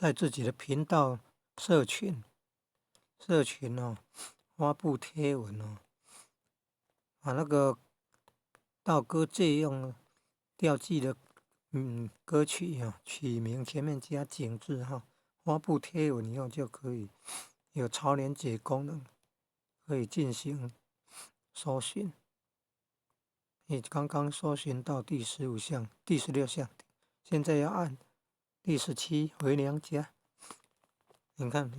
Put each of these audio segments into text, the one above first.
在自己的频道社群哦发布贴文哦，把那个道歌借用调记的歌曲啊，曲名前面加井字哈，发布贴文以后就可以有超连结功能，可以进行搜寻。你刚刚搜寻到第15项、第16项，现在要按第17回娘家。你看，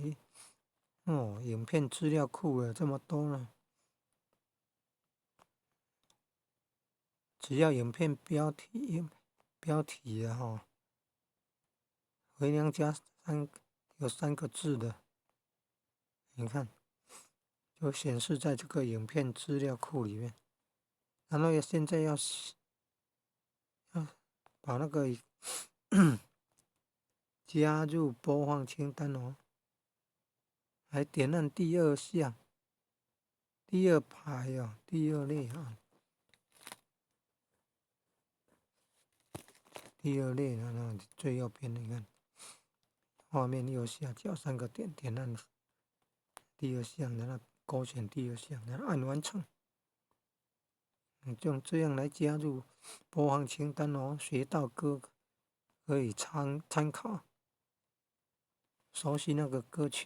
影片资料库有这么多呢。只要影片标题啊哈，回娘家有3个字的，你看就显示在这个影片资料库里面。然后现在要把那个加入播放清单哦，来点按第2项、第2排哦，第2列啊，第2列然后最右边你看，画面右下角3个点，点按第2项，然后勾选第2项，然后按完成。你就这样来加入播放清单哦，学到歌可以参考，熟悉那个歌曲。